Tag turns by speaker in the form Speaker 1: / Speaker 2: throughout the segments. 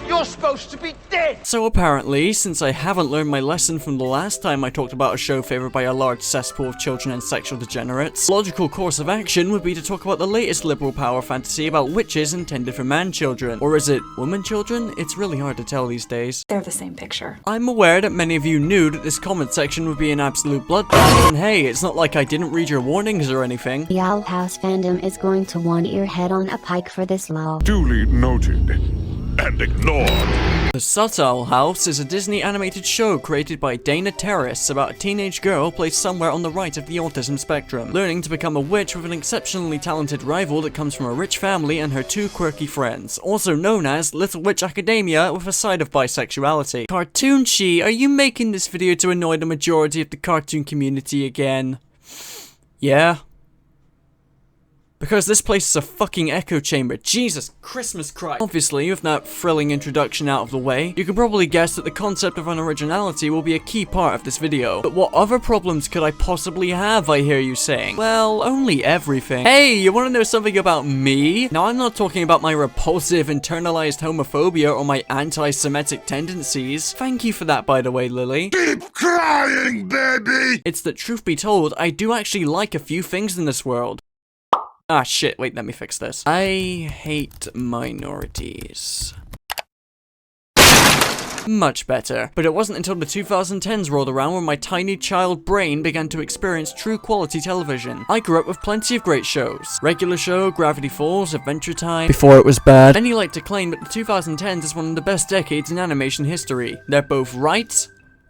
Speaker 1: You're supposed to be dead!
Speaker 2: So apparently, since I haven't learned my lesson from the last time I talked about a show favored by a large cesspool of children and sexual degenerates, the logical course of action would be to talk about the latest liberal power fantasy about witches intended for man-children. Or is it woman-children? It's really hard to tell these days.
Speaker 3: They're the same picture.
Speaker 2: I'm aware that many of you knew that this comment section would be an absolute bloodbath, and hey, it's not like I didn't read your warnings or anything.
Speaker 4: The Owl House fandom is going to want your head on a pike for this law.
Speaker 5: Duly noted. And ignored.
Speaker 2: The SubtOWLe House is a Disney animated show created by Dana Terrace about a teenage girl placed somewhere on the right of the autism spectrum, learning to become a witch with an exceptionally talented rival that comes from a rich family and her two quirky friends, also known as Little Witch Academia with a side of bisexuality. Cartoonshi, are you making this video to annoy the majority of the cartoon community again? Yeah? Because this place is a fucking echo chamber. Jesus Christmas Christ. Obviously, with that thrilling introduction out of the way, you can probably guess that the concept of unoriginality will be a key part of this video. But what other problems could I possibly have, I hear you saying? Well, only everything. Hey, you wanna know something about me? Now, I'm not talking about my repulsive, internalized homophobia or my anti-Semitic tendencies. Thank you for that, by the way, Lily.
Speaker 5: Keep crying, baby!
Speaker 2: It's that, truth be told, I do actually like a few things in this world. Ah, shit, wait, let me fix this. I hate minorities. Much better. But it wasn't until the 2010s rolled around when my tiny child brain began to experience true quality television. I grew up with plenty of great shows. Regular Show, Gravity Falls, Adventure Time. Before it was bad. Many like to claim that the 2010s is one of the best decades in animation history. They're both right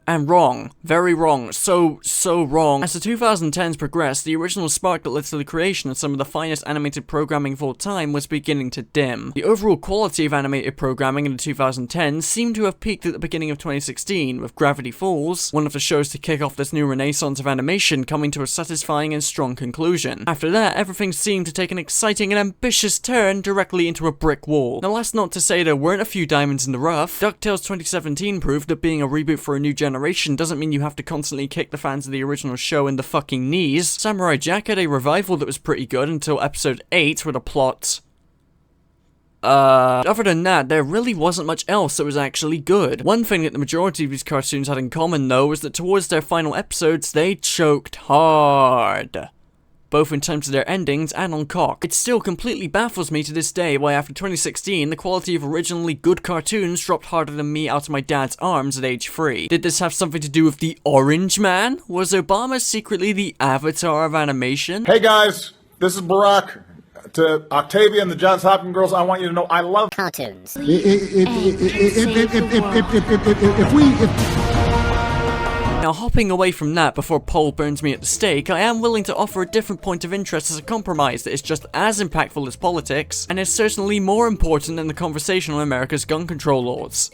Speaker 2: and wrong. Very wrong. So wrong. As the 2010s progressed, the original spark that led to the creation of some of the finest animated programming of all time was beginning to dim. The overall quality of animated programming in the 2010s seemed to have peaked at the beginning of 2016, with Gravity Falls, one of the shows to kick off this new renaissance of animation, coming to a satisfying and strong conclusion. After that, everything seemed to take an exciting and ambitious turn directly into a brick wall. Now, that's not to say there weren't a few diamonds in the rough. DuckTales 2017 proved that being a reboot for a new generation doesn't mean you have to constantly kick the fans of the original show in the fucking knees. Samurai Jack had a revival that was pretty good until episode 8 with a plot. Other than that, there really wasn't much else that was actually good. One thing that the majority of these cartoons had in common though was that towards their final episodes, they choked hard. Both in terms of their endings and on cock. It still completely baffles me to this day why after 2016, the quality of originally good cartoons dropped harder than me out of my dad's arms at age 3. Did this have something to do with the Orange Man? Was Obama secretly the avatar of animation?
Speaker 6: Hey guys, this is Barack. To Octavia and the Johns Hopkins girls, I want you to know I love
Speaker 4: Cartoons.
Speaker 2: Now, hopping away from that before Paul burns me at the stake, I am willing to offer a different point of interest as a compromise that is just as impactful as politics, and is certainly more important than the conversation on America's gun control laws.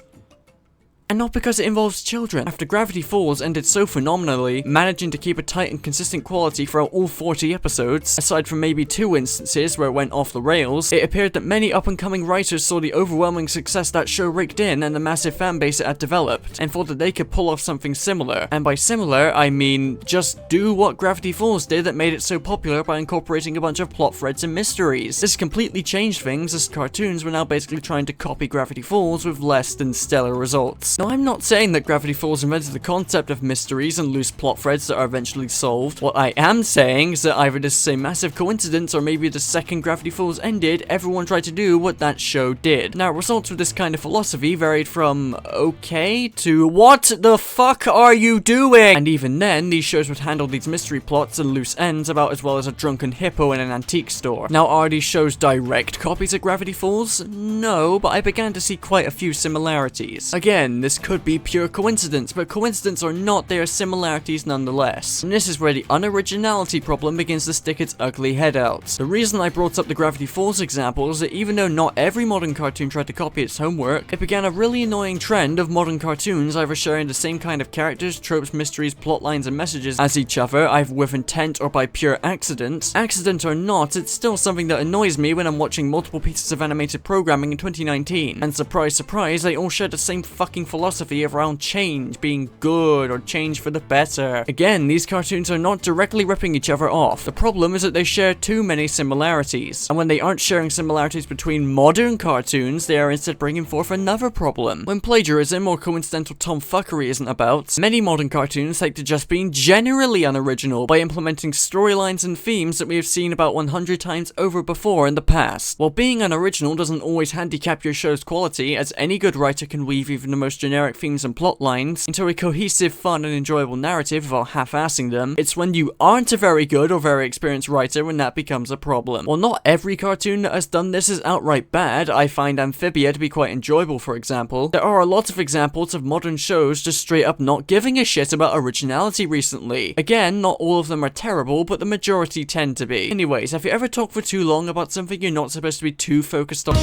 Speaker 2: And not because it involves children. After Gravity Falls ended so phenomenally, managing to keep a tight and consistent quality throughout all 40 episodes, aside from maybe 2 instances where it went off the rails, it appeared that many up-and-coming writers saw the overwhelming success that show raked in and the massive fanbase it had developed, and thought that they could pull off something similar. And by similar, I mean just do what Gravity Falls did that made it so popular by incorporating a bunch of plot threads and mysteries. This completely changed things as cartoons were now basically trying to copy Gravity Falls with less than stellar results. Now, I'm not saying that Gravity Falls invented the concept of mysteries and loose plot threads that are eventually solved. What I am saying is that either this is a massive coincidence or maybe the second Gravity Falls ended, everyone tried to do what that show did. Now, results with this kind of philosophy varied from okay to what the fuck are you doing? And even then, these shows would handle these mystery plots and loose ends about as well as a drunken hippo in an antique store. Now, are these shows direct copies of Gravity Falls? No, but I began to see quite a few similarities. Again, this could be pure coincidence, but coincidence or not, there are similarities nonetheless. And this is where the unoriginality problem begins to stick its ugly head out. The reason I brought up the Gravity Falls example is that even though not every modern cartoon tried to copy its homework, it began a really annoying trend of modern cartoons either sharing the same kind of characters, tropes, mysteries, plotlines, and messages as each other, either with intent or by pure accident. Accident or not, it's still something that annoys me when I'm watching multiple pieces of animated programming in 2019. And surprise, surprise, they all share the same fucking philosophy around change being good or change for the better. Again, these cartoons are not directly ripping each other off. The problem is that they share too many similarities, and when they aren't sharing similarities between modern cartoons, they are instead bringing forth another problem. When plagiarism or coincidental tomfuckery isn't about, many modern cartoons take to just being generally unoriginal by implementing storylines and themes that we have seen about 100 times over before in the past. While being unoriginal doesn't always handicap your show's quality, as any good writer can weave even the most generic themes and plot lines into a cohesive, fun, and enjoyable narrative without half-assing them, it's when you aren't a very good or very experienced writer when that becomes a problem. While not every cartoon that has done this is outright bad, I find Amphibia to be quite enjoyable, for example. There are a lot of examples of modern shows just straight up not giving a shit about originality recently. Again, not all of them are terrible, but the majority tend to be. Anyways, have you ever talked for too long about something you're not supposed to be too focused on?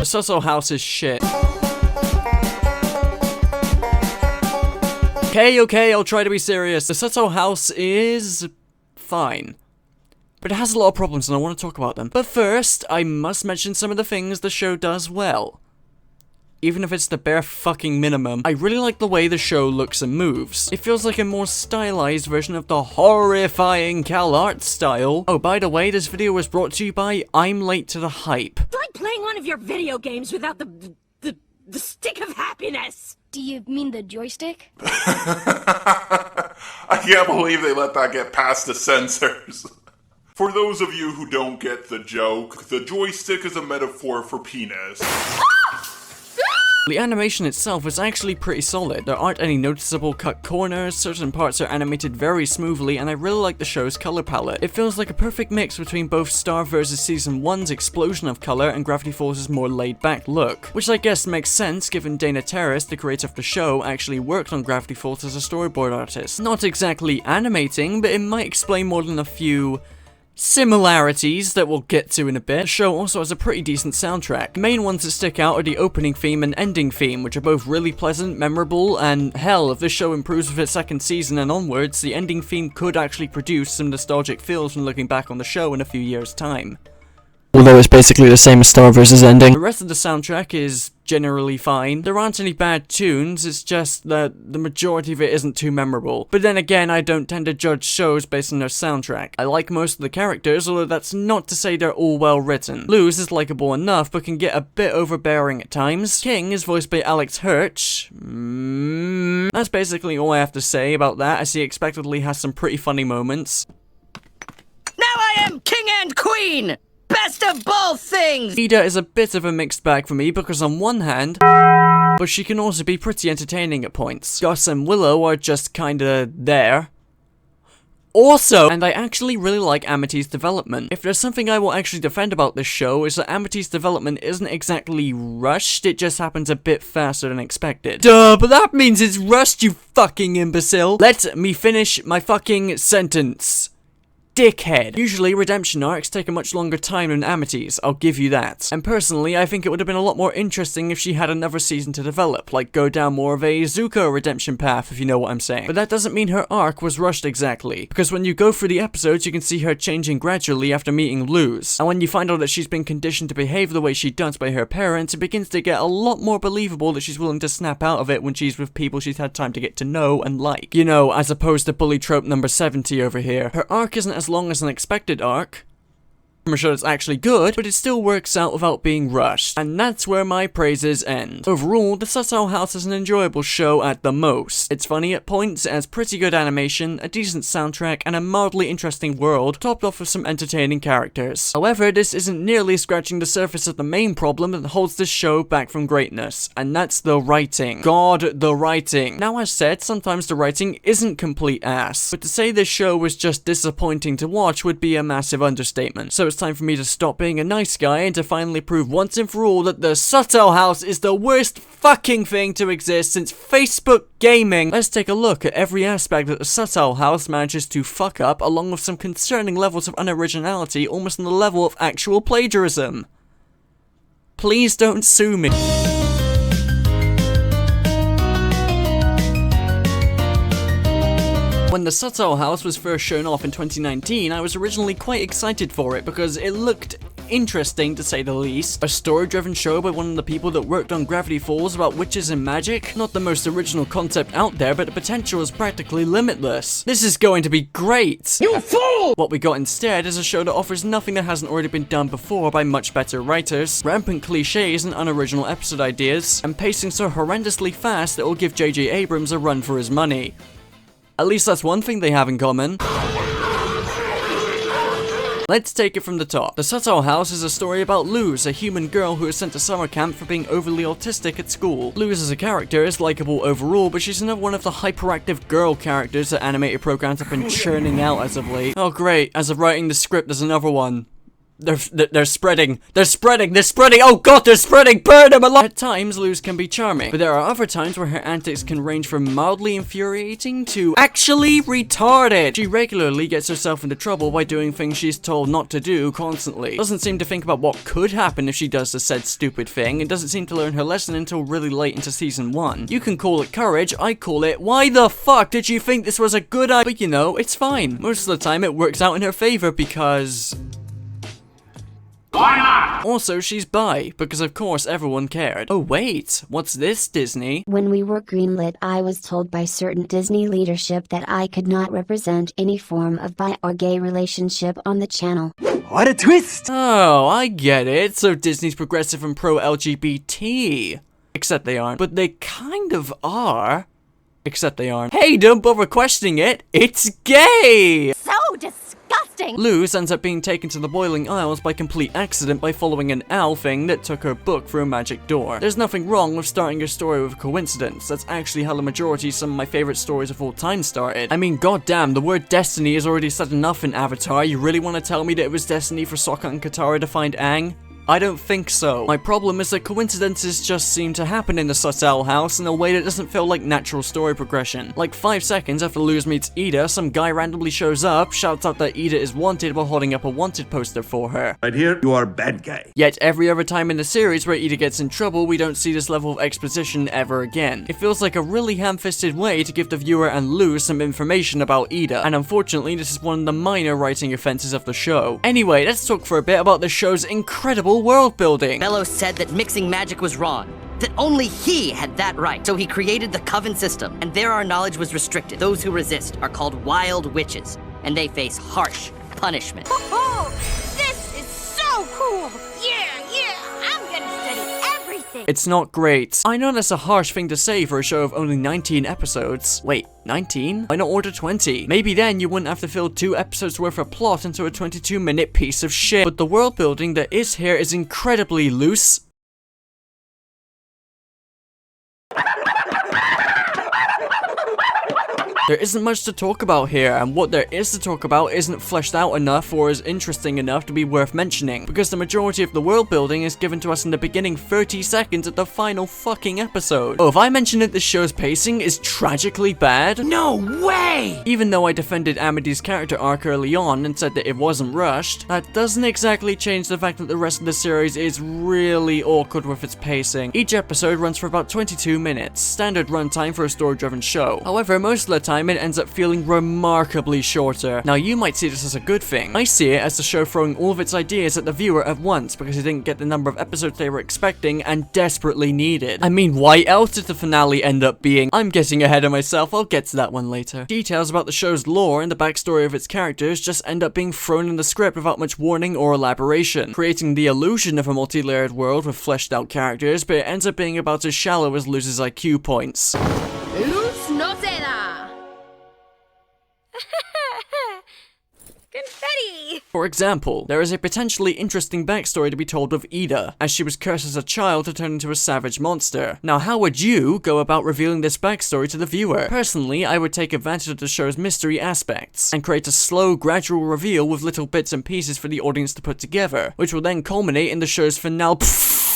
Speaker 2: The SubtOWLe house is shit. Okay, I'll try to be serious. The SubtOWLe house is fine, but it has a lot of problems and I want to talk about them. But first, I must mention some of the things the show does well. Even if it's the bare fucking minimum, I really like the way the show looks and moves. It feels like a more stylized version of the horrifying CalArt style. Oh, by the way, this video was brought to you by I'm Late to the Hype.
Speaker 1: It's like playing one of your video games without the stick of happiness.
Speaker 3: Do you mean the joystick?
Speaker 5: I can't believe they let that get past the censors. For those of you who don't get the joke, the joystick is a metaphor for penis.
Speaker 2: The animation itself is actually pretty solid. There aren't any noticeable cut corners, certain parts are animated very smoothly, and I really like the show's color palette. It feels like a perfect mix between both Star vs. Season 1's explosion of color and Gravity Falls' more laid-back look, which I guess makes sense given Dana Terrace, the creator of the show, actually worked on Gravity Falls as a storyboard artist. Not exactly animating, but it might explain more than a few similarities that we'll get to in a bit. The show also has a pretty decent soundtrack. The main ones that stick out are the opening theme and ending theme, which are both really pleasant, memorable, and hell, if this show improves with its second season and onwards, the ending theme could actually produce some nostalgic feels when looking back on the show in a few years' time. Although it's basically the same as Star vs. Ending. The rest of the soundtrack is generally fine. There aren't any bad tunes, it's just that the majority of it isn't too memorable. But then again, I don't tend to judge shows based on their soundtrack. I like most of the characters, although that's not to say they're all well written. Luz is likable enough, but can get a bit overbearing at times. King is voiced by Alex Hirsch. That's basically all I have to say about that, as he expectedly has some pretty funny moments.
Speaker 1: Now I am king and queen! Best of both things!
Speaker 2: Ida is a bit of a mixed bag for me because on one hand, but she can also be pretty entertaining at points. Gus and Willow are just kinda there. Also, and I actually really like Amity's development. If there's something I will actually defend about this show, is that Amity's development isn't exactly rushed, it just happens a bit faster than expected. Duh, but that means it's rushed, you fucking imbecile! Let me finish my fucking sentence. Dickhead. Usually, redemption arcs take a much longer time than Amity's, I'll give you that. And personally, I think it would have been a lot more interesting if she had another season to develop, like go down more of a Zuko redemption path, if you know what I'm saying. But that doesn't mean her arc was rushed exactly, because when you go through the episodes, you can see her changing gradually after meeting Luz. And when you find out that she's been conditioned to behave the way she does by her parents, it begins to get a lot more believable that she's willing to snap out of it when she's with people she's had time to get to know and like. You know, as opposed to bully trope number 70 over here. Her arc isn't as long as an expected arc. I'm sure it's actually good, but it still works out without being rushed, and that's where my praises end. Overall, the SubtOWLe house is an enjoyable show at the most. It's funny at points, it has pretty good animation, a decent soundtrack, and a mildly interesting world, topped off with some entertaining characters. However, this isn't nearly scratching the surface of the main problem that holds this show back from greatness, and that's the writing. God, the writing. Now, as said, sometimes the writing isn't complete ass, but to say this show was just disappointing to watch would be a massive understatement. So it's time for me to stop being a nice guy and to finally prove once and for all that the SubtOWLe house is the worst fucking thing to exist since Facebook gaming. Let's take a look at every aspect that the SubtOWLe house manages to fuck up, along with some concerning levels of unoriginality, almost on the level of actual plagiarism. Please don't sue me. When the SubtOWLe house was first shown off in 2019, I was originally quite excited for it because it looked interesting to say the least. A story-driven show by one of the people that worked on Gravity Falls about witches and magic? Not the most original concept out there, but the potential is practically limitless. This is going to be great! You fool! What we got instead is a show that offers nothing that hasn't already been done before by much better writers, rampant cliches and unoriginal episode ideas, and pacing so horrendously fast that it will give J.J. Abrams a run for his money. At least that's one thing they have in common. Let's take it from the top. The SubtOWLe House is a story about Luz, a human girl who is sent to summer camp for being overly autistic at school. Luz as a character is likable overall, but she's another one of the hyperactive girl characters that animated programs have been churning out as of late. Oh great, as of writing the script there's another one. They're spreading. They're spreading. Oh god, they're spreading. Burn them alive. At times, Luz can be charming, but there are other times where her antics can range from mildly infuriating to actually retarded. She regularly gets herself into trouble by doing things she's told not to do constantly. Doesn't seem to think about what could happen if she does the said stupid thing, and doesn't seem to learn her lesson until really late into season 1. You can call it courage, I call it, why the fuck did you think this was a good idea? But you know, it's fine. Most of the time it works out in her favor because... why not? Also, she's bi, because of course everyone cared. Oh wait, what's this, Disney?
Speaker 4: When we were greenlit, I was told by certain Disney leadership that I could not represent any form of bi or gay relationship on the channel.
Speaker 7: What a twist!
Speaker 2: Oh, I get it. So Disney's progressive and pro-LGBT. Except they aren't. But they kind of are. Except they aren't. Hey, don't bother questioning it. It's gay!
Speaker 3: So disgusting!
Speaker 2: Luz ends up being taken to the Boiling Isles by complete accident by following an owl thing that took her book through a magic door. There's nothing wrong with starting your story with a coincidence. That's actually how the majority of some of my favorite stories of all time started. I mean, goddamn, the word destiny is already said enough in Avatar. You really want to tell me that it was destiny for Sokka and Katara to find Aang? I don't think so. My problem is that coincidences just seem to happen in the SubtOWLe House in a way that doesn't feel like natural story progression. Like 5 seconds after Luz meets Ida, some guy randomly shows up, shouts out that Ida is wanted while holding up a wanted poster for her.
Speaker 7: Right here, you are a bad guy.
Speaker 2: Yet every other time in the series where Ida gets in trouble, we don't see this level of exposition ever again. It feels like a really ham-fisted way to give the viewer and Luz some information about Ida, and unfortunately this is one of the minor writing offenses of the show. Anyway, let's talk for a bit about the show's incredible world building.
Speaker 1: Bellows said that mixing magic was wrong, that only he had that right. So he created the Coven system, and there our knowledge was restricted. Those who resist are called wild witches, and they face harsh punishment.
Speaker 3: Oh, this is so cool! Yeah, I'm gonna study everything!
Speaker 2: It's not great. I know that's a harsh thing to say for a show of only 19 episodes. Wait, 19? Why not order 20? Maybe then you wouldn't have to fill 2 episodes worth of plot into a 22-minute piece of shit. But the world building that is here is incredibly loose. There isn't much to talk about here, and what there is to talk about isn't fleshed out enough or is interesting enough to be worth mentioning, because the majority of the world building is given to us in the beginning 30 seconds of the final fucking episode. Oh, if I mentioned that this show's pacing is tragically bad?
Speaker 1: No way!
Speaker 2: Even though I defended Amity's character arc early on and said that it wasn't rushed, that doesn't exactly change the fact that the rest of the series is really awkward with its pacing. Each episode runs for about 22 minutes, standard runtime for a story-driven show. However, most of the time it ends up feeling remarkably shorter. Now you might see this as a good thing. I see it as the show throwing all of its ideas at the viewer at once because it didn't get the number of episodes they were expecting and desperately needed. I mean, why else did the finale end up being? I'm getting ahead of myself, I'll get to that one later. Details about the show's lore and the backstory of its characters just end up being thrown in the script without much warning or elaboration, creating the illusion of a multi-layered world with fleshed out characters, but it ends up being about as shallow as Luz's IQ points.
Speaker 3: Luz no se da! Confetti!
Speaker 2: For example, there is a potentially interesting backstory to be told of Ida, as she was cursed as a child to turn into a savage monster. Now, how would you go about revealing this backstory to the viewer? Personally, I would take advantage of the show's mystery aspects, and create a slow, gradual reveal with little bits and pieces for the audience to put together, which will then culminate in the show's finale.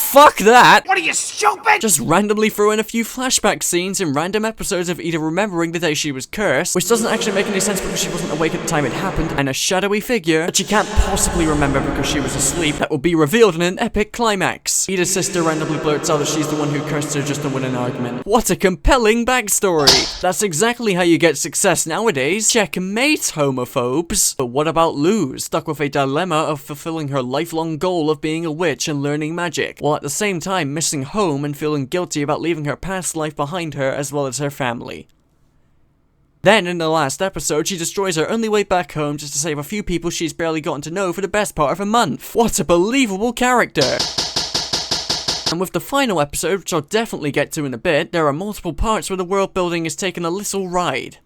Speaker 2: fuck that!
Speaker 8: What are you, stupid?
Speaker 2: Just randomly throw in a few flashback scenes in random episodes of Ida remembering the day she was cursed, which doesn't actually make any sense because she wasn't awake at the time it happened, and a shadowy figure that she can't possibly remember because she was asleep that will be revealed in an epic climax. Ida's sister randomly blurts out that she's the one who cursed her just to win an argument. What a compelling backstory! That's exactly how you get success nowadays. Checkmate, homophobes. But what about Luz, stuck with a dilemma of fulfilling her lifelong goal of being a witch and learning magic, while at the same time missing home and feeling guilty about leaving her past life behind her as well as her family. Then, in the last episode, she destroys her only way back home just to save a few people she's barely gotten to know for the best part of a month. What a believable character! And with the final episode, which I'll definitely get to in a bit, there are multiple parts where the world building is taking a little ride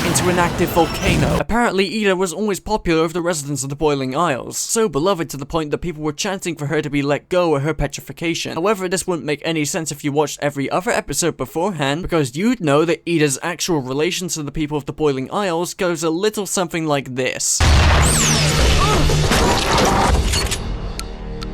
Speaker 2: into an active volcano. Apparently, Ida was always popular with the residents of the Boiling Isles, so beloved to the point that people were chanting for her to be let go or her petrification. However, this wouldn't make any sense if you watched every other episode beforehand, because you'd know that Ida's actual relation to the people of the Boiling Isles goes a little something like this.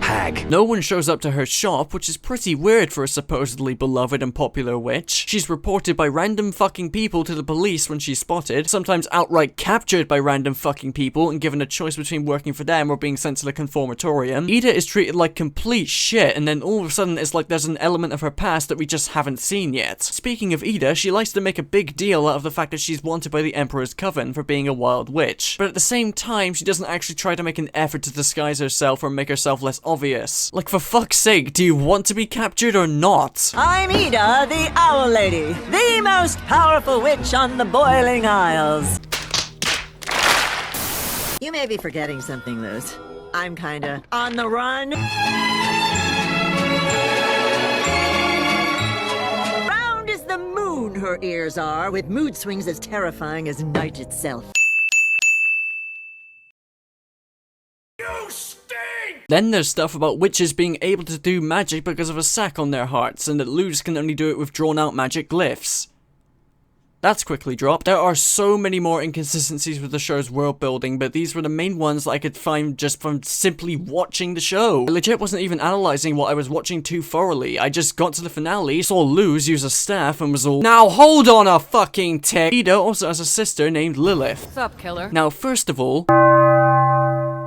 Speaker 2: Hag. No one shows up to her shop, which is pretty weird for a supposedly beloved and popular witch. She's reported by random fucking people to the police when she's spotted, sometimes outright captured by random fucking people and given a choice between working for them or being sent to the conformatorium. Ida is treated like complete shit, and then all of a sudden it's like there's an element of her past that we just haven't seen yet. Speaking of Ida, she likes to make a big deal out of the fact that she's wanted by the Emperor's Coven for being a wild witch, but at the same time she doesn't actually try to make an effort to disguise herself or make herself less obvious. Like, for fuck's sake, do you want to be captured or not?
Speaker 9: I'm Ida, the Owl Lady, the most powerful witch on the Boiling Isles. You may be forgetting something, Luz. I'm kinda on the run. Round as the moon her ears are, with mood swings as terrifying as night itself.
Speaker 2: Then there's stuff about witches being able to do magic because of a sack on their hearts, and that Luz can only do it with drawn-out magic glyphs. That's quickly dropped. There are so many more inconsistencies with the show's world building, but these were the main ones that I could find just from simply watching the show. I legit wasn't even analysing what I was watching too thoroughly. I just got to the finale, saw Luz use a staff, and was all, now hold on a fucking tick! Ida also has a sister named Lilith.
Speaker 3: Sup, killer?
Speaker 2: Now, first of all,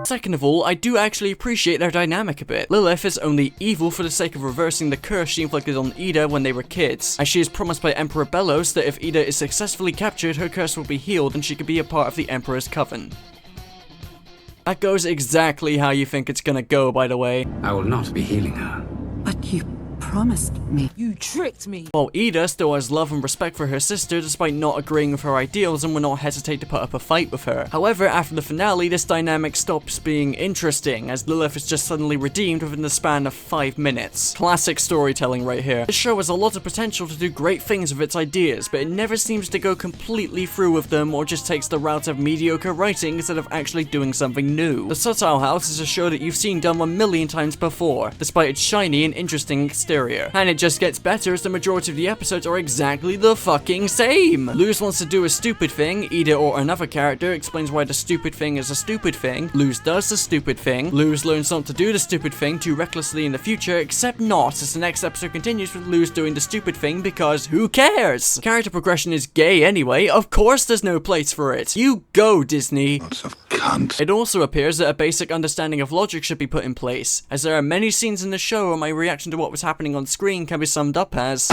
Speaker 2: second of all, I do actually appreciate their dynamic a bit. Lilith is only evil for the sake of reversing the curse she inflicted on Ida when they were kids, as she is promised by Emperor Bellos that if Ida is successfully captured, her curse will be healed and she can be a part of the Emperor's Coven. That goes exactly how you think it's gonna go, by the way.
Speaker 10: I will not be healing her.
Speaker 9: But you promised me.
Speaker 3: You tricked me.
Speaker 2: While Ida still has love and respect for her sister despite not agreeing with her ideals and will not hesitate to put up a fight with her. However, after the finale, this dynamic stops being interesting, as Lilith is just suddenly redeemed within the span of 5 minutes. Classic storytelling right here. This show has a lot of potential to do great things with its ideas, but it never seems to go completely through with them or just takes the route of mediocre writing instead of actually doing something new. The SubtOWLe House is a show that you've seen done 1,000,000 times before, despite its shiny and interesting exterior. And it just gets better as the majority of the episodes are exactly the fucking same. Luz wants to do a stupid thing, Ida or another character explains why the stupid thing is a stupid thing, Luz does the stupid thing, Luz learns not to do the stupid thing too recklessly in the future, except not, as the next episode continues with Luz doing the stupid thing because who cares? Character progression is gay anyway, of course there's no place for it. You go, Disney.
Speaker 10: Lots of cunt.
Speaker 2: It also appears that a basic understanding of logic should be put in place, as there are many scenes in the show where my reaction to what was happening on screen can be summed up as...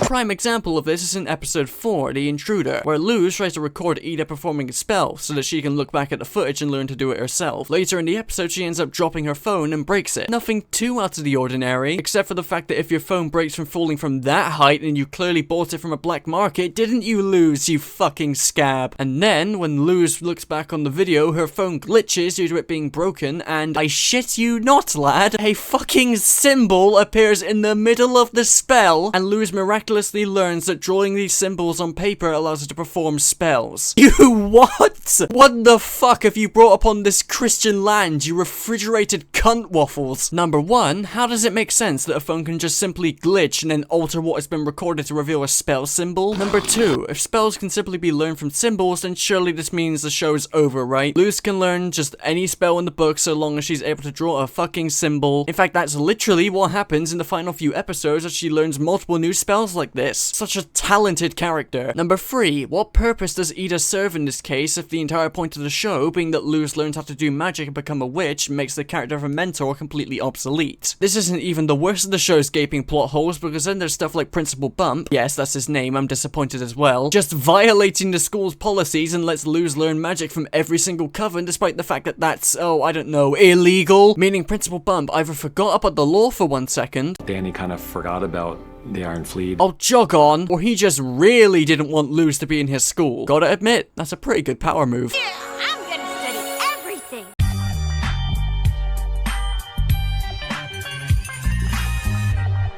Speaker 2: Prime example of this is in episode 4, The Intruder, where Luz tries to record Ida performing a spell so that she can look back at the footage and learn to do it herself. Later in the episode, she ends up dropping her phone and breaks it. Nothing too out of the ordinary, except for the fact that if your phone breaks from falling from that height and you clearly bought it from a black market, didn't you, Luz, you fucking scab? And then, when Luz looks back on the video, her phone glitches due to it being broken, and I shit you not, lad, a fucking symbol appears in the middle of the spell, and Luz miraculously miraculously learns that drawing these symbols on paper allows her to perform spells. You what? What the fuck have you brought upon this Christian land, you refrigerated cunt waffles? Number 1, how does it make sense that a phone can just simply glitch and then alter what has been recorded to reveal a spell symbol? Number 2, if spells can simply be learned from symbols, then surely this means the show's over, right? Luz can learn just any spell in the book so long as she's able to draw a fucking symbol. In fact, that's literally what happens in the final few episodes as she learns multiple new spells like this. Such a talented character. Number 3, what purpose does Ida serve in this case if the entire point of the show, being that Luz learns how to do magic and become a witch, makes the character of a mentor completely obsolete? This isn't even the worst of the show's gaping plot holes, because then there's stuff like Principal Bump, yes, that's his name, I'm disappointed as well, just violating the school's policies and lets Luz learn magic from every single coven, despite the fact that that's, oh, I don't know, illegal? Meaning Principal Bump either forgot about the law for 1 second,
Speaker 10: Danny kind of forgot about the Iron Fleet.
Speaker 2: oh, jog on, or he just really didn't want Luz to be in his school. Gotta admit, that's a pretty good power move.
Speaker 3: Yeah, I'm gonna study everything.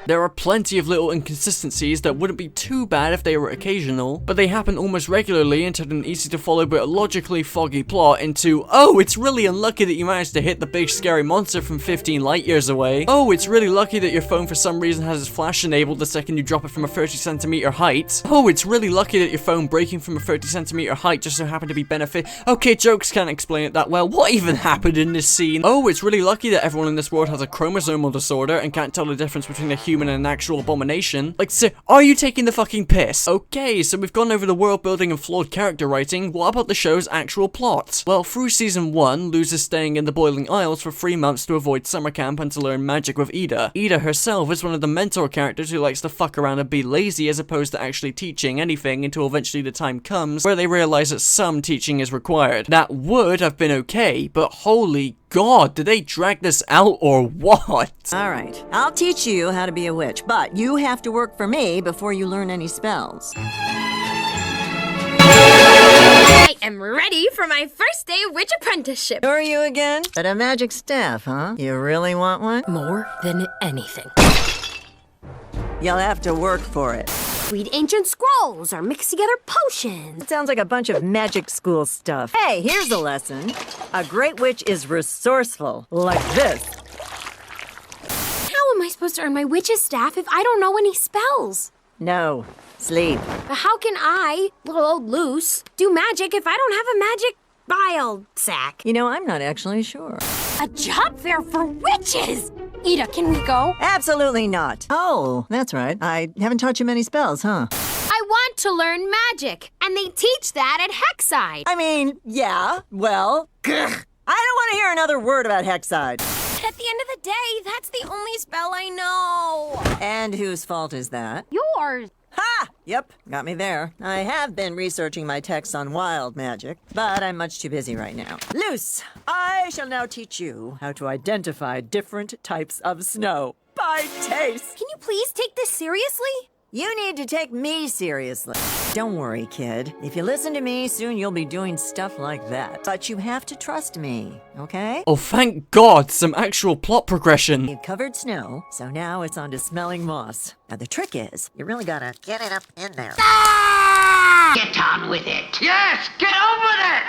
Speaker 2: There are plenty of little inconsistencies that wouldn't be too bad if they were occasional, but they happen almost regularly and turn an easy to follow but logically foggy plot into, oh, it's really unlucky that you managed to hit the big scary monster from 15 light years away. Oh, it's really lucky that your phone for some reason has its flash enabled the second you drop it from a 30cm height. Oh, it's really lucky that your phone breaking from a 30cm height just so happened to be benefit. Okay, jokes can't explain it that well. What even happened in this scene? Oh, it's really lucky that everyone in this world has a chromosomal disorder and can't tell the difference between a human and an actual abomination. Like, sir, are you taking the fucking piss? Okay, so we've gone over the world building and flawed character writing. What about the show's actual plot? Well, through season 1, Luz is staying in the Boiling Isles for 3 months to avoid summer camp and to learn magic with Ida. Ida herself is one of the mentor characters who likes to fuck around and be lazy as opposed to actually teaching anything until eventually the time comes where they realize that some teaching is required. That would have been okay, but holy God, did they drag this out or what?
Speaker 9: Alright, I'll teach you how to be a witch, but you have to work for me before you learn any spells.
Speaker 3: I am ready for my first day of witch apprenticeship.
Speaker 9: Who are you again? But a magic staff, huh? You really want one?
Speaker 3: More than anything.
Speaker 9: You'll have to work for it.
Speaker 3: Read ancient scrolls or mix together potions.
Speaker 9: It sounds like a bunch of magic school stuff. Hey, here's a lesson. A great witch is resourceful, like this.
Speaker 3: How am I supposed to earn my witch's staff if I don't know any spells?
Speaker 9: No, sleep.
Speaker 3: But how can I, little old Luce, do magic if I don't have a magic bile sack?
Speaker 9: You know, I'm not actually sure.
Speaker 3: A job fair for witches! Ida, can we go?
Speaker 9: Absolutely not. Oh, that's right. I haven't taught you many spells, huh?
Speaker 3: I want to learn magic, and they teach that at Hexside.
Speaker 9: I mean, yeah, well, I don't want to hear another word about Hexside.
Speaker 3: At the end of the day, that's the only spell I know.
Speaker 9: And whose fault is that?
Speaker 3: Yours.
Speaker 9: Ha! Yep, got me there. I have been researching my texts on wild magic, but I'm much too busy right now. Luce, I shall now teach you how to identify different types of snow by taste.
Speaker 3: Can you please take this seriously?
Speaker 9: You need to take me seriously. Don't worry, kid. If you listen to me, soon you'll be doing stuff like that. But you have to trust me, okay?
Speaker 2: Oh, thank God, some actual plot progression.
Speaker 9: You've covered snow, so now it's on to smelling moss. Now the trick is, you really gotta get it up in there.
Speaker 8: Get on with it. Yes, get on with it.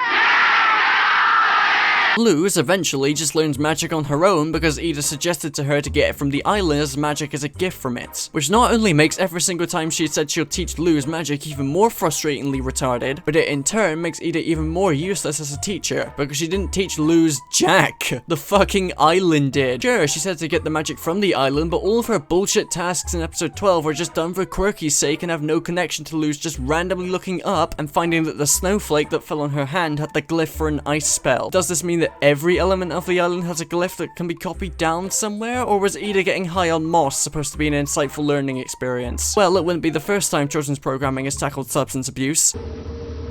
Speaker 2: Luz eventually just learns magic on her own because Ida suggested to her to get it from the island as magic is a gift from it, which not only makes every single time she said she'll teach Luz magic even more frustratingly retarded, but it in turn makes Ida even more useless as a teacher because she didn't teach Luz jack. The fucking island did. Sure, she said to get the magic from the island, but all of her bullshit tasks in episode 12 were just done for quirky's sake and have no connection to Luz just randomly looking up and finding that the snowflake that fell on her hand had the glyph for an ice spell. Does this mean that every element of the island has a glyph that can be copied down somewhere, or was Ida getting high on moss supposed to be an insightful learning experience? Well, it wouldn't be the first time children's programming has tackled substance abuse.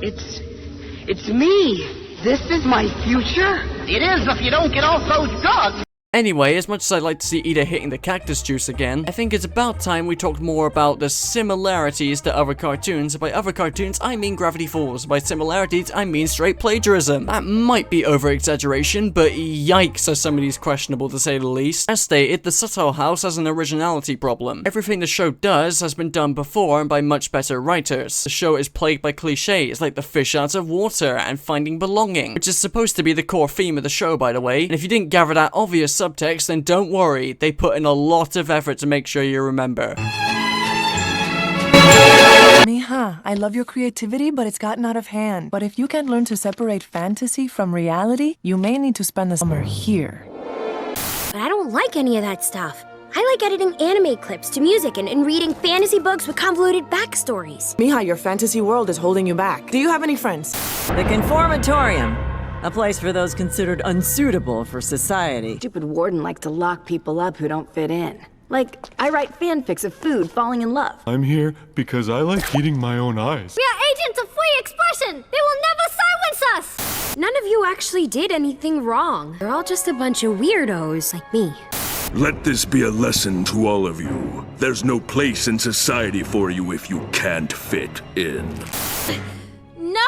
Speaker 8: It's me. This is my future. It is if you don't get off those drugs.
Speaker 2: Anyway, as much as I'd like to see Ida hitting the cactus juice again, I think it's about time we talked more about the similarities to other cartoons. By other cartoons, I mean Gravity Falls. By similarities, I mean straight plagiarism. That might be over-exaggeration, but yikes are some of these questionable to say the least. As stated, the SubtOWLe house has an originality problem. Everything the show does has been done before and by much better writers. The show is plagued by cliches like the fish out of water and finding belonging, which is supposed to be the core theme of the show, by the way. And if you didn't gather that obvious subtext, then don't worry, they put in a lot of effort to make sure you remember.
Speaker 11: Mija, I love your creativity, but it's gotten out of hand. But if you can learn to separate fantasy from reality, you may need to spend the summer here.
Speaker 3: But I don't like any of that stuff. I like editing anime clips to music and reading fantasy books with convoluted backstories.
Speaker 11: Mija, your fantasy world is holding you back. Do you have any friends?
Speaker 9: The Conformatorium. A place for those considered unsuitable for society.
Speaker 12: Stupid warden likes to lock people up who don't fit in. Like, I write fanfics of food falling in love.
Speaker 13: I'm here because I like eating my own eyes.
Speaker 3: We are agents of free expression! They will never silence us! None of you actually did anything wrong. You're all just a bunch of weirdos like me.
Speaker 7: Let this be a lesson to all of you. There's no place in society for you if you can't fit in.
Speaker 3: No!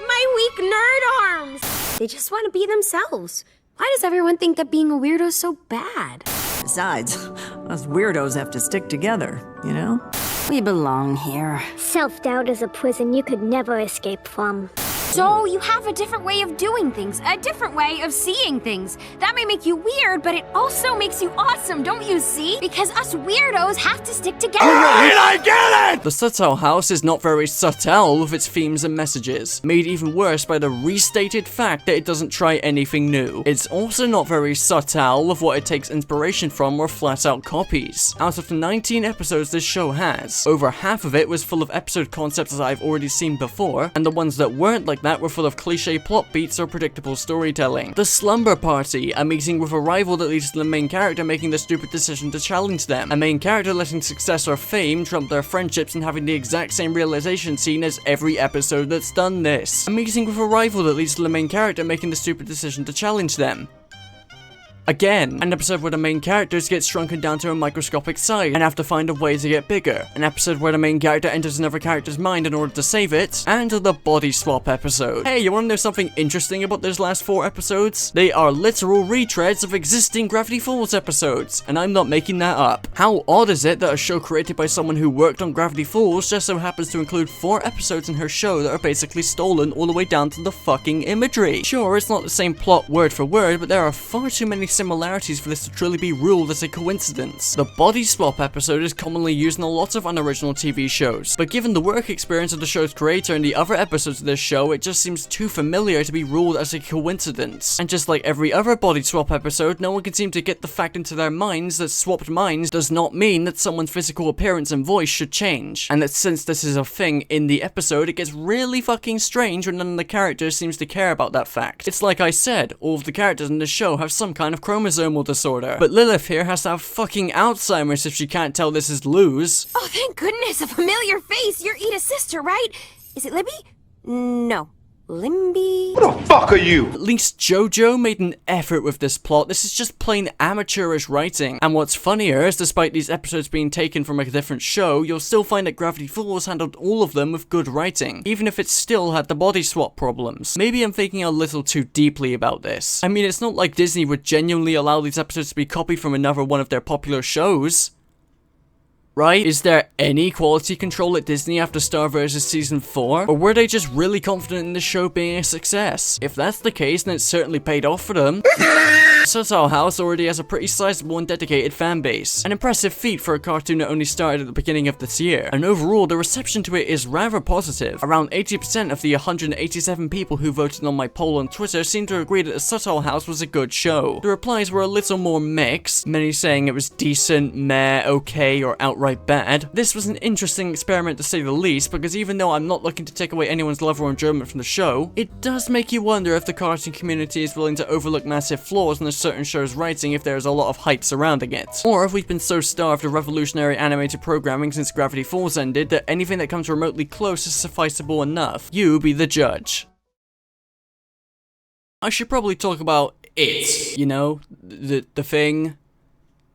Speaker 3: My weak nerd arms! They just want to be themselves. Why does everyone think that being a weirdo is so bad?
Speaker 9: Besides, us weirdos have to stick together, you know?
Speaker 12: We belong here.
Speaker 14: Self-doubt is a prison you could never escape from.
Speaker 3: So you have a different way of doing things, a different way of seeing things. That may make you weird, but it also makes you awesome, don't you see? Because us weirdos have to stick together.
Speaker 2: Alright, I get it! The SubtOWLe house is not very subtle with its themes and messages, made even worse by the restated fact that it doesn't try anything new. It's also not very subtle with what it takes inspiration from or flat out copies. Out of the 19 episodes this show has, over half of it was full of episode concepts that I've already seen before, and the ones that weren't like that were full of cliche plot beats or predictable storytelling. The Slumber Party, a meeting with a rival that leads to the main character making the stupid decision to challenge them. A main character letting success or fame trump their friendships and having the exact same realization scene as every episode that's done this. A meeting with a rival that leads to the main character making the stupid decision to challenge them. Again, an episode where the main characters get shrunken down to a microscopic size and have to find a way to get bigger. An episode where the main character enters another character's mind in order to save it. And the body swap episode. Hey, you wanna know something interesting about those last 4 episodes? They are literal retreads of existing Gravity Falls episodes, and I'm not making that up. How odd is it that a show created by someone who worked on Gravity Falls just so happens to include 4 episodes in her show that are basically stolen all the way down to the fucking imagery? Sure, it's not the same plot word for word, but there are far too many similarities for this to truly be ruled as a coincidence. The body swap episode is commonly used in a lot of unoriginal TV shows, but given the work experience of the show's creator and the other episodes of this show, it just seems too familiar to be ruled as a coincidence. And just like every other body swap episode, no one can seem to get the fact into their minds that swapped minds does not mean that someone's physical appearance and voice should change, and that since this is a thing in the episode, it gets really fucking strange when none of the characters seems to care about that fact. It's like I said, all of the characters in the show have some kind of chromosomal disorder, but Lilith here has to have fucking Alzheimer's if she can't tell this is Luz.
Speaker 3: Oh, thank goodness, a familiar face. You're Ida's sister, right? Is it Libby? No. Limby?
Speaker 7: Who the fuck are you?
Speaker 2: At least JoJo made an effort with this plot. This is just plain amateurish writing. And what's funnier is despite these episodes being taken from a different show, you'll still find that Gravity Falls handled all of them with good writing, even if it still had the body swap problems. Maybe I'm thinking a little too deeply about this. I mean, it's not like Disney would genuinely allow these episodes to be copied from another one of their popular shows. Right? Is there any quality control at Disney after Star vs. Season 4? Or were they just really confident in the show being a success? If that's the case, then it certainly paid off for them. SubtOWLe House already has a pretty sizable and dedicated fanbase. An impressive feat for a cartoon that only started at the beginning of this year. And overall, the reception to it is rather positive. Around 80% of the 187 people who voted on my poll on Twitter seemed to agree that the SubtOWLe House was a good show. The replies were a little more mixed, many saying it was decent, meh, okay, or outright bad. This was an interesting experiment to say the least, because even though I'm not looking to take away anyone's love or enjoyment from the show, it does make you wonder if the cartoon community is willing to overlook massive flaws in a certain show's writing if there's a lot of hype surrounding it. Or if we've been so starved of revolutionary animated programming since Gravity Falls ended that anything that comes remotely close is sufficeable enough. You be the judge. I should probably talk about it. You know, the thing,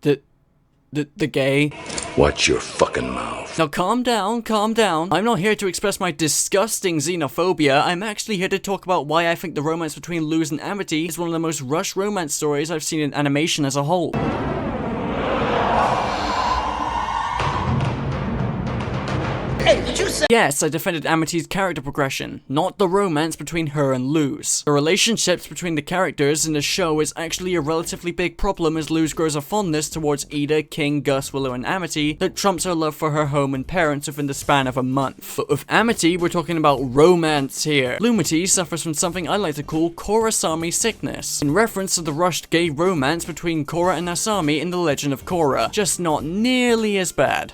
Speaker 2: the gay.
Speaker 7: Watch your fucking mouth.
Speaker 2: Now calm down, calm down. I'm not here to express my disgusting xenophobia. I'm actually here to talk about why I think the romance between Luz and Amity is one of the most rushed romance stories I've seen in animation as a whole.
Speaker 8: Hey, did you say?
Speaker 2: Yes, I defended Amity's character progression, not the romance between her and Luz. The relationships between the characters in the show is actually a relatively big problem as Luz grows a fondness towards Ida, King, Gus, Willow, and Amity that trumps her love for her home and parents within the span of a month. But with Amity, we're talking about romance here. Lumity suffers from something I like to call Korrasami sickness, in reference to the rushed gay romance between Korra and Asami in The Legend of Korra, just not nearly as bad.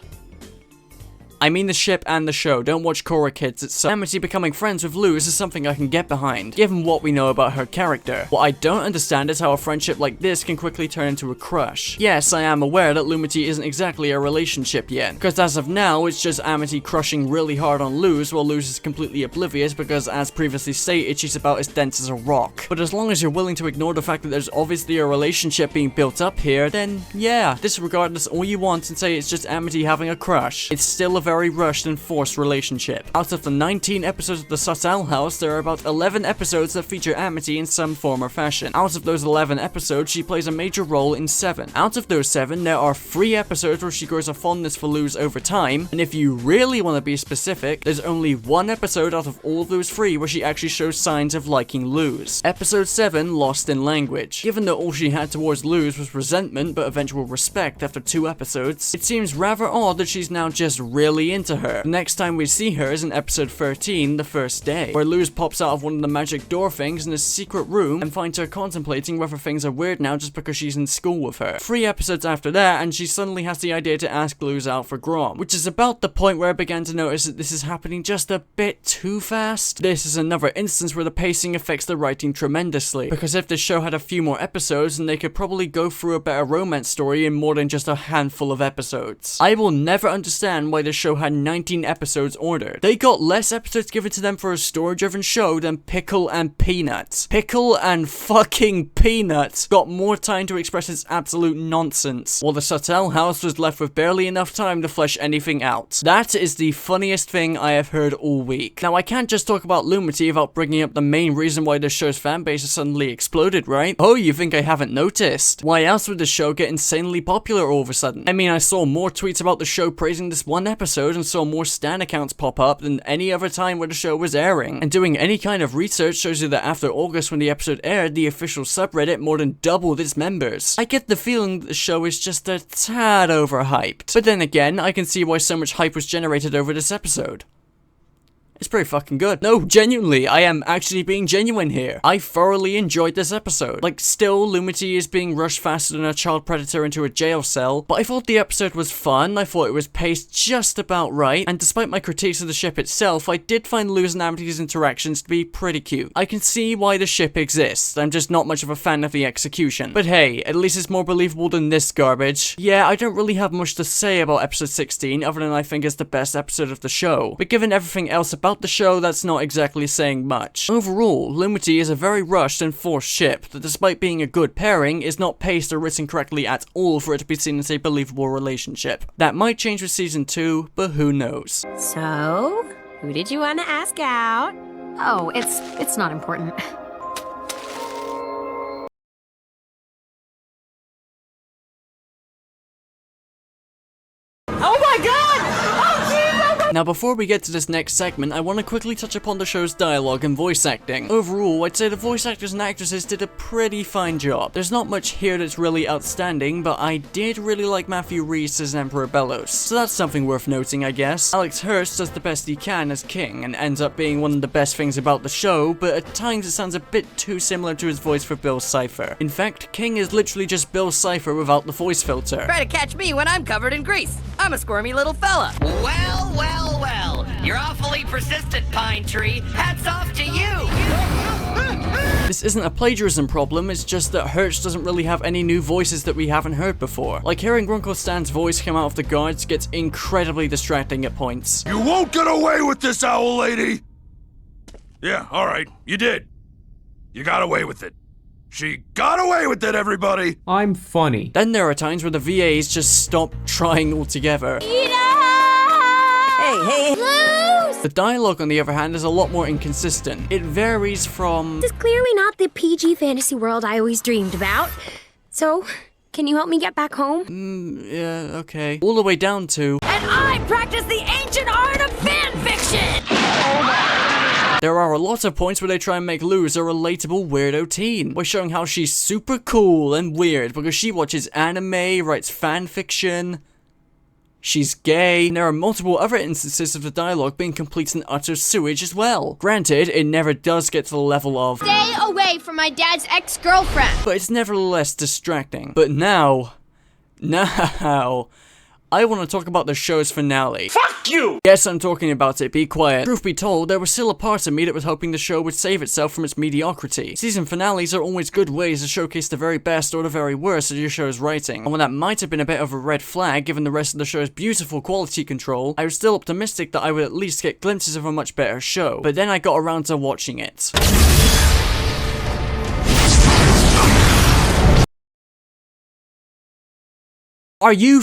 Speaker 2: I mean the ship and the show, don't watch Korra kids, it's Amity becoming friends with Luz is something I can get behind, given what we know about her character. What I don't understand is how a friendship like this can quickly turn into a crush. Yes, I am aware that Lumity isn't exactly a relationship yet, because as of now, it's just Amity crushing really hard on Luz, while Luz is completely oblivious because, as previously stated, she's about as dense as a rock. But as long as you're willing to ignore the fact that there's obviously a relationship being built up here, then yeah, disregard this all you want and say it's just Amity having a crush. It's still a very rushed and forced relationship. Out of the 19 episodes of the SubtOWLe house, there are about 11 episodes that feature Amity in some form or fashion. Out of those 11 episodes, she plays a major role in 7. Out of those 7, there are 3 episodes where she grows a fondness for Luz over time, and if you really want to be specific, there's only 1 episode out of all of those 3 where she actually shows signs of liking Luz. Episode 7, Lost in Language. Given that all she had towards Luz was resentment but eventual respect after 2 episodes, it seems rather odd that she's now just really into her. The next time we see her is in episode 13, The First Day, where Luz pops out of one of the magic door things in a secret room and finds her contemplating whether things are weird now just because she's in school with her. 3 episodes after that, and she suddenly has the idea to ask Luz out for Grom, which is about the point where I began to notice that this is happening just a bit too fast. This is another instance where the pacing affects the writing tremendously, because if this show had a few more episodes, then they could probably go through a better romance story in more than just a handful of episodes. I will never understand why the show had 19 episodes ordered. They got less episodes given to them for a story-driven show than Pickle and Peanut. Pickle and fucking Peanut got more time to express its absolute nonsense, while the SubtOWLe house was left with barely enough time to flesh anything out. That is the funniest thing I have heard all week. Now, I can't just talk about Lumity without bringing up the main reason why this show's fanbase has suddenly exploded, right? Oh, you think I haven't noticed? Why else would the show get insanely popular all of a sudden? I mean, I saw more tweets about the show praising this one episode and saw more stan accounts pop up than any other time where the show was airing. And doing any kind of research shows you that after August when the episode aired, the official subreddit more than doubled its members. I get the feeling that the show is just a tad overhyped. But then again, I can see why so much hype was generated over this episode. It's pretty fucking good. No, genuinely, I am actually being genuine here. I thoroughly enjoyed this episode. Like, still, Lumity is being rushed faster than a child predator into a jail cell, but I thought the episode was fun, I thought it was paced just about right, and despite my critiques of the ship itself, I did find Luz and Amity's interactions to be pretty cute. I can see why the ship exists, I'm just not much of a fan of the execution. But hey, at least it's more believable than this garbage. Yeah, I don't really have much to say about episode 16, other than I think it's the best episode of the show, but given everything else about the show, that's not exactly saying much. Overall, Lumity is a very rushed and forced ship that, despite being a good pairing, is not paced or written correctly at all for it to be seen as a believable relationship. That might change with season 2, but who knows.
Speaker 3: So, who did you want to ask out? Oh, it's not important.
Speaker 2: Oh my god! Oh jeez! Now before we get to this next segment, I want to quickly touch upon the show's dialogue and voice acting. Overall, I'd say the voice actors and actresses did a pretty fine job. There's not much here that's really outstanding, but I did really like Matthew Rhys as Emperor Bellows, so that's something worth noting, I guess. Alex Hurst does the best he can as King, and ends up being one of the best things about the show, but at times it sounds a bit too similar to his voice for Bill Cipher. In fact, King is literally just Bill Cipher without the voice filter.
Speaker 1: Try to catch me when I'm covered in grease. I'm a squirmy little fella.
Speaker 8: Well, well, well. You're awfully persistent, Pine Tree. Hats off to you.
Speaker 2: This isn't a plagiarism problem, it's just that Hurst doesn't really have any new voices that we haven't heard before. Like hearing Grunkle Stan's voice come out of the guards gets incredibly distracting at points.
Speaker 7: You won't get away with this, owl lady! Yeah, alright, you did. You got away with it. She got away with it, everybody!
Speaker 15: I'm funny.
Speaker 2: Then there are times where the VAs just stop trying altogether.
Speaker 9: Hey!
Speaker 3: Lose!
Speaker 2: The dialogue, on the other hand, is a lot more inconsistent. It varies from...
Speaker 14: This is clearly not the PG fantasy world I always dreamed about. So, can you help me get back home?
Speaker 2: Yeah, okay. All the way down to...
Speaker 3: And I practice the ancient art of fanfiction!
Speaker 2: There are a lot of points where they try and make Luz a relatable weirdo teen, by showing how she's super cool and weird because she watches anime, writes fanfiction, she's gay, and there are multiple other instances of the dialogue being complete and utter sewage as well. Granted, it never does get to the level of
Speaker 3: Stay away from my dad's ex-girlfriend!
Speaker 2: but it's nevertheless distracting. But now, I want to talk about the show's finale. Fuck you! Yes, I'm talking about it, be quiet. Truth be told, there was still a part of me that was hoping the show would save itself from its mediocrity. Season finales are always good ways to showcase the very best or the very worst of your show's writing. And while that might have been a bit of a red flag given the rest of the show's beautiful quality control, I was still optimistic that I would at least get glimpses of a much better show. But then I got around to watching it. Are you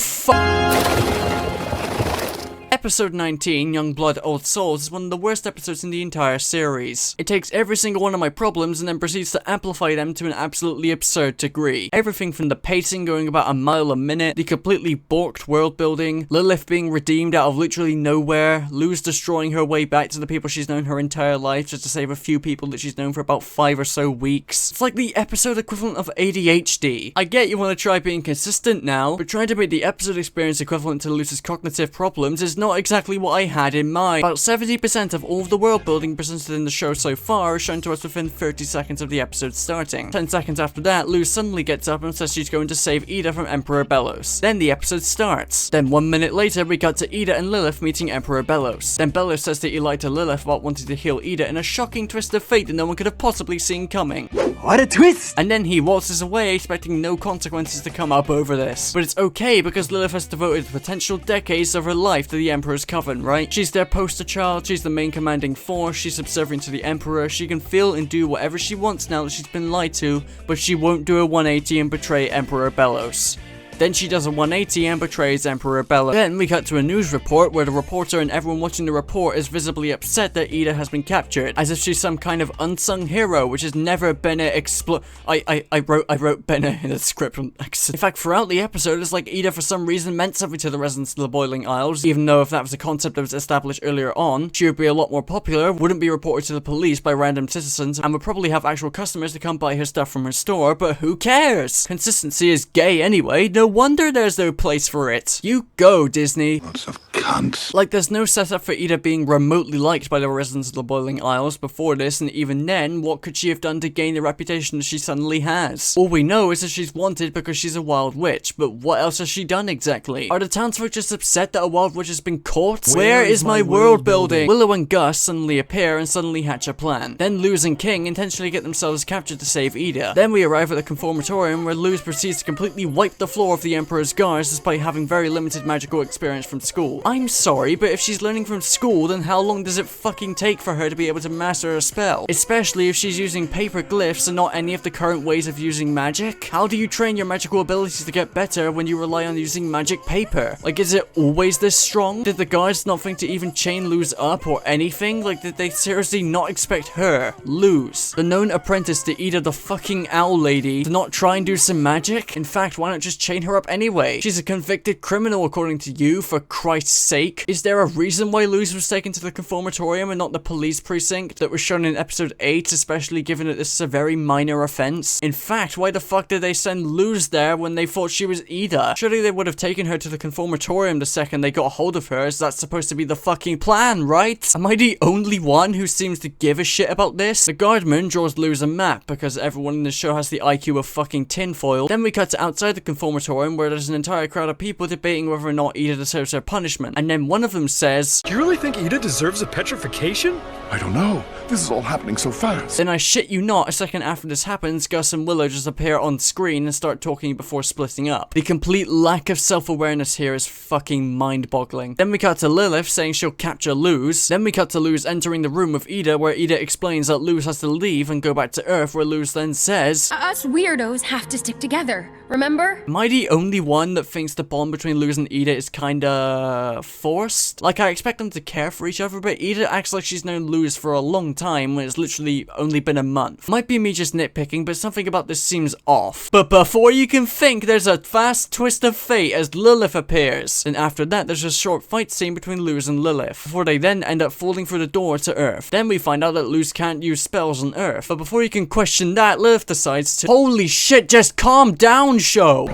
Speaker 2: Episode 19, Young Blood, Old Souls, is one of the worst episodes in the entire series. It takes every single one of my problems and then proceeds to amplify them to an absolutely absurd degree. Everything from the pacing going about a mile a minute, the completely balked world building, Lilith being redeemed out of literally nowhere, Luz destroying her way back to the people she's known her entire life just to save a few people that she's known for about 5 or so weeks. It's like the episode equivalent of ADHD. I get you want to try being consistent now, but trying to make the episode experience equivalent to Luz's cognitive problems is not exactly what I had in mind. About 70% of all of the world building presented in the show so far is shown to us within 30 seconds of the episode starting. 10 seconds after that, Luz suddenly gets up and says she's going to save Ida from Emperor Bellos. Then the episode starts. Then 1 minute later, we cut to Ida and Lilith meeting Emperor Bellos. Then Bellos says that he lied to Lilith about wanting to heal Ida in a shocking twist of fate that no one could have possibly seen coming. What a twist! And then he waltzes away expecting no consequences to come up over this. But it's okay because Lilith has devoted potential decades of her life to the Emperor's coven, right? She's their poster child, she's the main commanding force, she's subservient to the Emperor, she can feel and do whatever she wants now that she's been lied to, but she won't do a 180 and betray Emperor Bellos. Then she does a 180 and betrays Emperor Bellos. Then we cut to a news report where the reporter and everyone watching the report is visibly upset that Ida has been captured, as if she's some kind of unsung hero, which has never been I wrote Bennett in the script on accident. In fact, throughout the episode, it's like Ida for some reason meant something to the residents of the Boiling Isles, even though if that was a concept that was established earlier on, she would be a lot more popular, wouldn't be reported to the police by random citizens, and would probably have actual customers to come buy her stuff from her store, but who cares? Consistency is gay anyway, no wonder there's no place for it. You go, Disney. Lots of cunts. Like, there's no setup for Ida being remotely liked by the residents of the Boiling Isles before this, and even then, what could she have done to gain the reputation that she suddenly has? All we know is that she's wanted because she's a wild witch, but what else has she done exactly? Are the townsfolk just upset that a wild witch has been caught? Where is my world building? Willow and Gus suddenly appear and suddenly hatch a plan. Then Luz and King intentionally get themselves captured to save Ida. Then we arrive at the Conformatorium where Luz proceeds to completely wipe the floor of the Emperor's guards despite having very limited magical experience from school. I'm sorry, but if she's learning from school, then how long does it fucking take for her to be able to master a spell? Especially if she's using paper glyphs and not any of the current ways of using magic? How do you train your magical abilities to get better when you rely on using magic paper? Like, is it always this strong? Did the guards not think to even chain Luz up or anything? Like, did they seriously not expect her, Luz, the known apprentice to Ida the fucking owl lady, to not try and do some magic? In fact, why not just chain her up anyway? She's a convicted criminal according to you, for Christ's sake. Is there a reason why Luz was taken to the Conformatorium and not the police precinct that was shown in episode 8, especially given that this is a very minor offense? In fact, why the fuck did they send Luz there when they thought she was Ida? Surely they would have taken her to the Conformatorium the second they got a hold of her, as that's supposed to be the fucking plan, right? Am I the only one who seems to give a shit about this? The guardman draws Luz a map because everyone in the show has the IQ of fucking tinfoil. Then we cut to outside the Conformatorium auditorium where there's an entire crowd of people debating whether or not Ida deserves her punishment. And then one of them says,
Speaker 13: "Do you really think Ida deserves a petrification?"
Speaker 15: I don't know. This is all happening so fast.
Speaker 2: Then I shit you not, a second after this happens, Gus and Willow just appear on screen and start talking before splitting up. The complete lack of self-awareness here is fucking mind-boggling. Then we cut to Lilith saying she'll capture Luz. Then we cut to Luz entering the room with Ida, where Ida explains that Luz has to leave and go back to Earth, where Luz then says,
Speaker 14: Us weirdos have to stick together, remember?
Speaker 2: am I the only one that thinks the bond between Luz and Ida is kinda forced? Like, I expect them to care for each other, but Ida acts like she's known Luz for a long time when it's literally only been a month. Might be me just nitpicking, but something about this seems off. But before you can think, there's a fast twist of fate as Lilith appears. And after that, there's a short fight scene between Luz and Lilith, before they then end up falling through the door to Earth. Then we find out that Luz can't use spells on Earth. But before you can question that, Lilith decides to, holy shit, just calm down, show!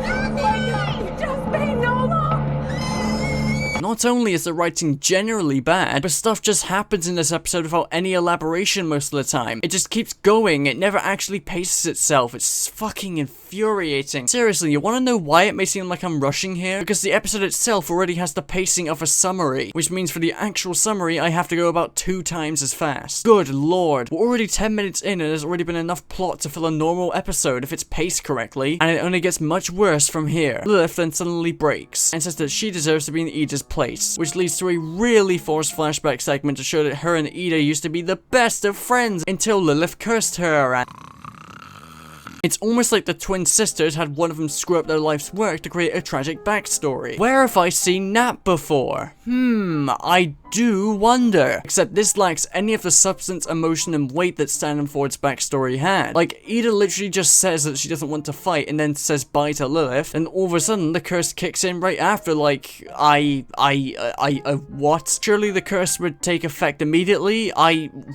Speaker 2: Not only is the writing generally bad, but stuff just happens in this episode without any elaboration most of the time. It just keeps going, it never actually paces itself. It's fucking infuriating. Seriously, you wanna know why it may seem like I'm rushing here? Because the episode itself already has the pacing of a summary, which means for the actual summary, I have to go about 2 times as fast. Good lord, we're already 10 minutes in and there's already been enough plot to fill a normal episode if it's paced correctly, and it only gets much worse from here. Lilith then suddenly breaks, and says that she deserves to be in Ida's place, which leads to a really forced flashback segment to show that her and Ida used to be the best of friends until Lilith cursed her and... It's almost like the twin sisters had one of them screw up their life's work to create a tragic backstory. Where have I seen that before? I do wonder. Except this lacks any of the substance, emotion, and weight that Stanton Ford's backstory had. Like, Ida literally just says that she doesn't want to fight and then says bye to Lilith, and all of a sudden the curse kicks in right after, like, what? Surely the curse would take effect immediately?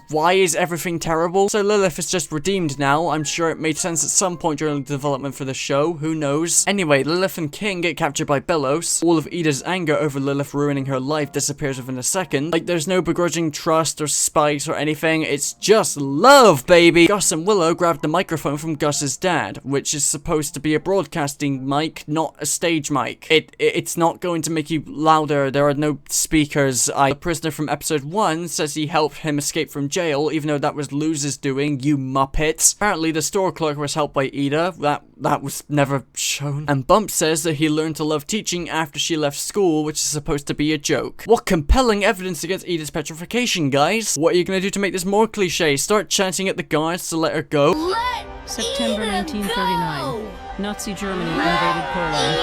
Speaker 2: Why is everything terrible? So Lilith is just redeemed now. I'm sure it made sense at some point during the development for the show, who knows? Anyway, Lilith and King get captured by Belos. All of Ida's anger over Lilith ruining her life disappears within a second. Like, there's no begrudging trust or spite or anything, it's just love, baby! Gus and Willow grab the microphone from Gus's dad, which is supposed to be a broadcasting mic, not a stage mic. It's not going to make you louder, there are no speakers. The prisoner from episode 1 says he helped him escape from jail, even though that was Luz's doing, you muppets. Apparently the store clerk was helped by Ida, that was never shown. And Bump says that he learned to love teaching after she left school, which is supposed to be a joke. What compelling evidence against Ida's petrification, guys? What are you gonna do to make this more cliche? Start chanting at the guards to let her go?
Speaker 16: September 1939. Nazi Germany invaded Poland,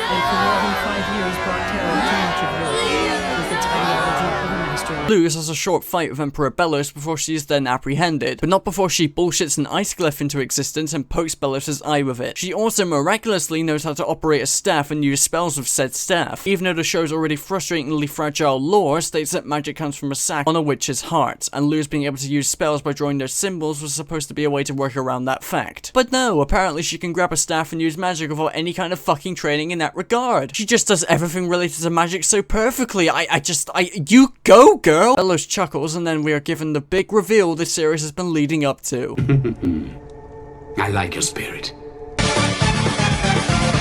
Speaker 16: and for more than 5 years brought terror to much of Europe. With its ideology of a master.
Speaker 2: Luz has a short fight with Emperor Belos before she is then apprehended, but not before she bullshits an ice glyph into existence and pokes Belos' eye with it. She also miraculously knows how to operate a staff and use spells with said staff, even though the show's already frustratingly fragile lore states that magic comes from a sack on a witch's heart, and Luz being able to use spells by drawing their symbols was supposed to be a way to work around that fact. But no, apparently she can grab a staff and use magic without any kind of fucking training in that regard. She just does everything related to magic so perfectly. You go, girl! Belos chuckles, and then we are given the big reveal this series has been leading up to.
Speaker 17: I like your spirit.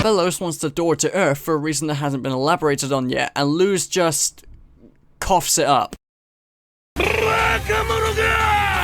Speaker 2: Belos wants the door to Earth for a reason that hasn't been elaborated on yet, and Luz just coughs it up.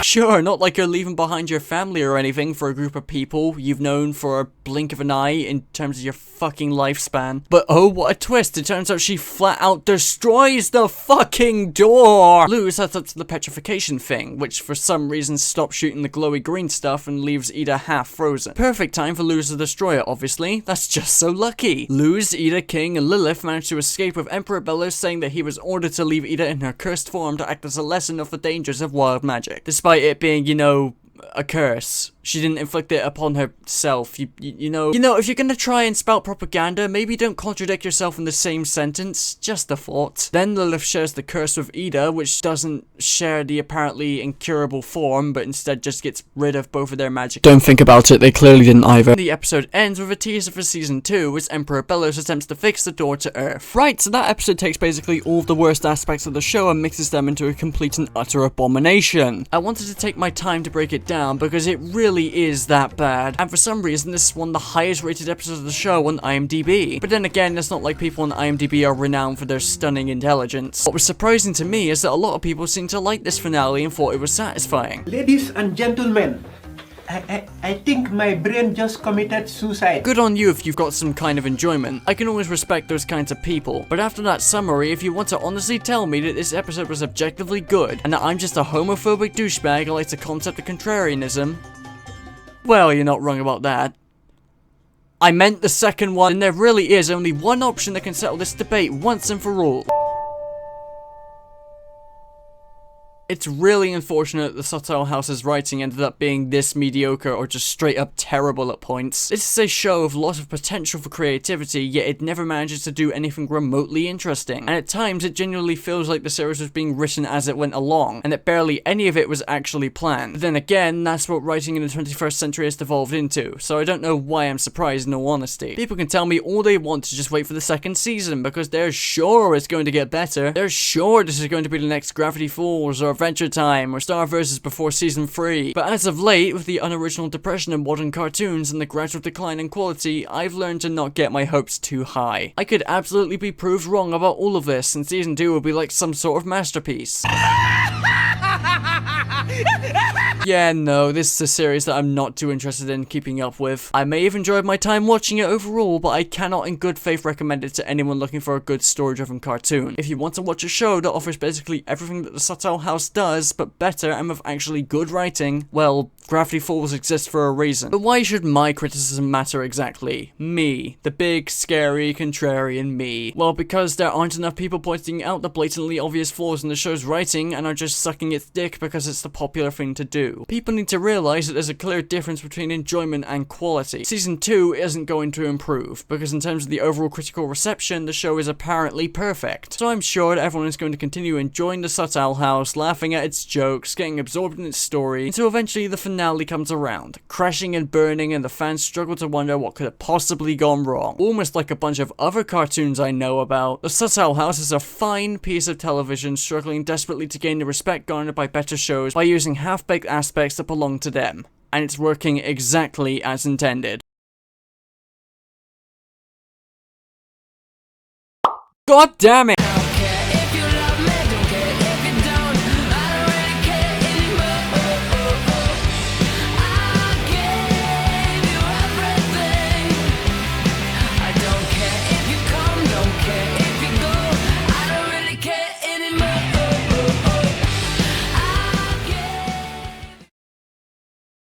Speaker 2: Sure, not like you're leaving behind your family or anything for a group of people you've known for a blink of an eye in terms of your fucking lifespan. But oh, what a twist, it turns out she flat out destroys the fucking door! Luz heads up to the petrification thing, which for some reason stops shooting the glowy green stuff and leaves Ida half frozen. Perfect time for Luz to destroy it, obviously. That's just so lucky. Luz, Ida, King, and Lilith managed to escape with Emperor Belos saying that he was ordered to leave Ida in her cursed form to act as a lesson of the dangers of wild magic. Despite it being, you know, a curse. She didn't inflict it upon herself. You know, if you're gonna try and spout propaganda, maybe don't contradict yourself in the same sentence. Just a thought. Then Lilith shares the curse with Ida, which doesn't share the apparently incurable form, but instead just gets rid of both of their magic. Don't think about it, they clearly didn't either. The episode ends with a teaser for season 2, as Emperor Belos attempts to fix the door to Earth. Right, so that episode takes basically all of the worst aspects of the show and mixes them into a complete and utter abomination. I wanted to take my time to break it it down because it really is that bad. And for some reason, this is one of the highest rated episodes of the show on IMDb. But then again, it's not like people on IMDb are renowned for their stunning intelligence. What was surprising to me is that a lot of people seemed to like this finale and thought it was satisfying.
Speaker 18: Ladies and gentlemen, I think my brain just committed suicide.
Speaker 2: Good on you if you've got some kind of enjoyment. I can always respect those kinds of people. But after that summary, if you want to honestly tell me that this episode was objectively good, and that I'm just a homophobic douchebag who likes the concept of contrarianism, well, you're not wrong about that. I meant the second one, and there really is only one option that can settle this debate once and for all. It's really unfortunate that the SubtOWLe House's writing ended up being this mediocre or just straight up terrible at points. This is a show with a lot of potential for creativity, yet it never manages to do anything remotely interesting. And at times it genuinely feels like the series was being written as it went along, and that barely any of it was actually planned. But then again, that's what writing in the 21st century has devolved into, so I don't know why I'm surprised in all honesty. People can tell me all they want to just wait for the second season, because they're sure it's going to get better. They're sure this is going to be the next Gravity Falls, or Adventure Time, or Star vs. before season 3. But as of late, with the unoriginal depression in modern cartoons and the gradual decline in quality, I've learned to not get my hopes too high. I could absolutely be proved wrong about all of this, and season 2 will be like some sort of masterpiece. Yeah, no, this is a series that I'm not too interested in keeping up with. I may have enjoyed my time watching it overall, but I cannot in good faith recommend it to anyone looking for a good story-driven cartoon. If you want to watch a show that offers basically everything that the SubtOWLe House does, but better and with actually good writing, well, Gravity Falls exists for a reason. But why should my criticism matter exactly? Me. The big, scary, contrarian me. Well, because there aren't enough people pointing out the blatantly obvious flaws in the show's writing and are just sucking its dick because it's the popular thing to do. People need to realize that there's a clear difference between enjoyment and quality. Season 2 isn't going to improve, because in terms of the overall critical reception, the show is apparently perfect. So I'm sure that everyone is going to continue enjoying the SubtOWLe House, laughing at its jokes, getting absorbed in its story, until eventually the finale comes around, crashing and burning, and the fans struggle to wonder what could have possibly gone wrong. Almost like a bunch of other cartoons I know about, the SubtOWLe House is a fine piece of television struggling desperately to gain the respect garnered by better shows by using half-baked aspects that belong to them. And it's working exactly as intended. God damn it!